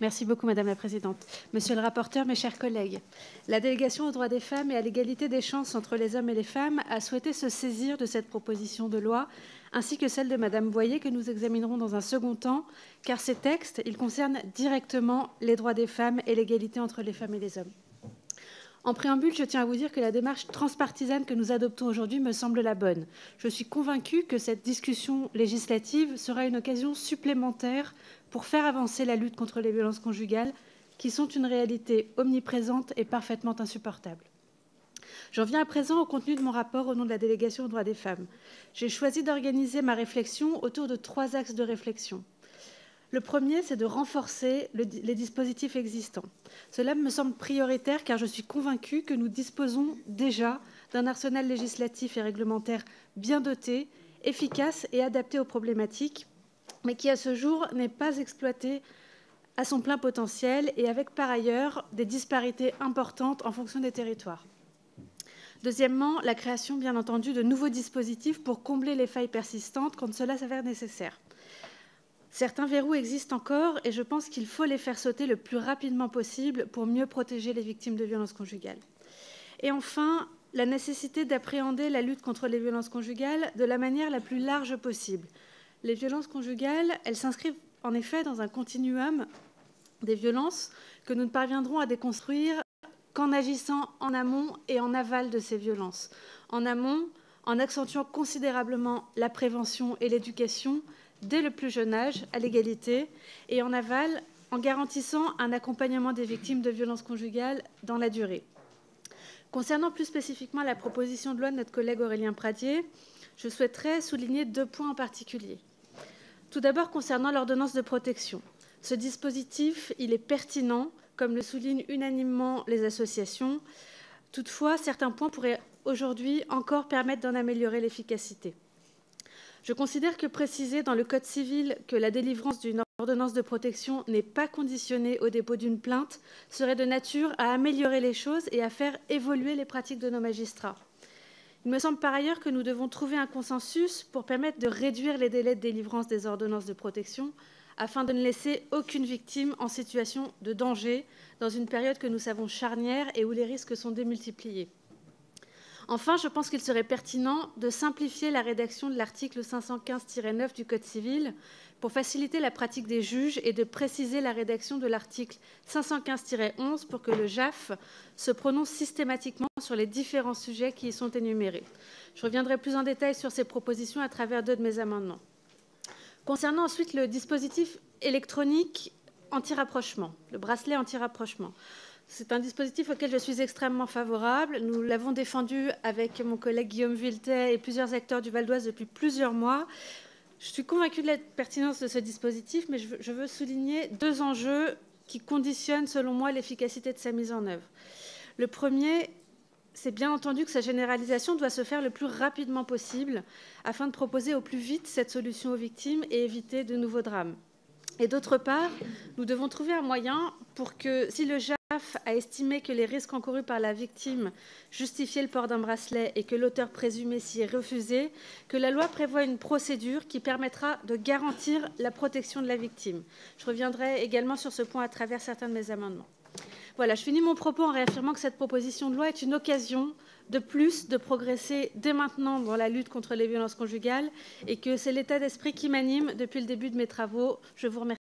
Merci beaucoup, Madame la Présidente. Monsieur le rapporteur, mes chers collègues, la délégation aux droits des femmes et à l'égalité des chances entre les hommes et les femmes a souhaité se saisir de cette proposition de loi, ainsi que celle de Madame Boyer, que nous examinerons dans un second temps, car ces textes, ils concernent directement les droits des femmes et l'égalité entre les femmes et les hommes. En préambule, je tiens à vous dire que la démarche transpartisane que nous adoptons aujourd'hui me semble la bonne. Je suis convaincue que cette discussion législative sera une occasion supplémentaire pour faire avancer la lutte contre les violences conjugales, qui sont une réalité omniprésente et parfaitement insupportable. J'en viens à présent au contenu de mon rapport au nom de la délégation aux droits des femmes. J'ai choisi d'organiser ma réflexion autour de 3 axes de réflexion. Le premier, c'est de renforcer les dispositifs existants. Cela me semble prioritaire car je suis convaincue que nous disposons déjà d'un arsenal législatif et réglementaire bien doté, efficace et adapté aux problématiques, mais qui à ce jour n'est pas exploité à son plein potentiel et avec par ailleurs des disparités importantes en fonction des territoires. Deuxièmement, la création bien entendu de nouveaux dispositifs pour combler les failles persistantes quand cela s'avère nécessaire. Certains verrous existent encore et je pense qu'il faut les faire sauter le plus rapidement possible pour mieux protéger les victimes de violences conjugales. Et enfin, la nécessité d'appréhender la lutte contre les violences conjugales de la manière la plus large possible. Les violences conjugales, elles s'inscrivent en effet dans un continuum des violences que nous ne parviendrons à déconstruire qu'en agissant en amont et en aval de ces violences. En amont, en accentuant considérablement la prévention et l'éducation dès le plus jeune âge à l'égalité, et en aval, en garantissant un accompagnement des victimes de violences conjugales dans la durée. Concernant plus spécifiquement la proposition de loi de notre collègue Aurélien Pradié, je souhaiterais souligner 2 points en particulier. Tout d'abord, concernant l'ordonnance de protection. Ce dispositif, il est pertinent, comme le soulignent unanimement les associations. Toutefois, certains points pourraient aujourd'hui encore permettre d'en améliorer l'efficacité. Je considère que préciser dans le Code civil que la délivrance d'une ordonnance de protection n'est pas conditionnée au dépôt d'une plainte serait de nature à améliorer les choses et à faire évoluer les pratiques de nos magistrats. Il me semble par ailleurs que nous devons trouver un consensus pour permettre de réduire les délais de délivrance des ordonnances de protection afin de ne laisser aucune victime en situation de danger dans une période que nous savons charnière et où les risques sont démultipliés. Enfin, je pense qu'il serait pertinent de simplifier la rédaction de l'article 515-9 du Code civil pour faciliter la pratique des juges et de préciser la rédaction de l'article 515-11 pour que le JAF se prononce systématiquement sur les différents sujets qui y sont énumérés. Je reviendrai plus en détail sur ces propositions à travers 2 de mes amendements. Concernant ensuite le dispositif électronique anti-rapprochement, le bracelet anti-rapprochement. C'est un dispositif auquel je suis extrêmement favorable. Nous l'avons défendu avec mon collègue Guillaume Vuilletet et plusieurs acteurs du Val d'Oise depuis plusieurs mois. Je suis convaincue de la pertinence de ce dispositif, mais je veux souligner 2 enjeux qui conditionnent, selon moi, l'efficacité de sa mise en œuvre. Le premier, c'est bien entendu que sa généralisation doit se faire le plus rapidement possible afin de proposer au plus vite cette solution aux victimes et éviter de nouveaux drames. Et d'autre part, nous devons trouver un moyen pour que, si le JAF a estimé que les risques encourus par la victime justifiaient le port d'un bracelet et que l'auteur présumé s'y est refusé, que la loi prévoie une procédure qui permettra de garantir la protection de la victime. Je reviendrai également sur ce point à travers certains de mes amendements. Voilà, je finis mon propos en réaffirmant que cette proposition de loi est une occasion de plus de progresser dès maintenant dans la lutte contre les violences conjugales et que c'est l'état d'esprit qui m'anime depuis le début de mes travaux. Je vous remercie.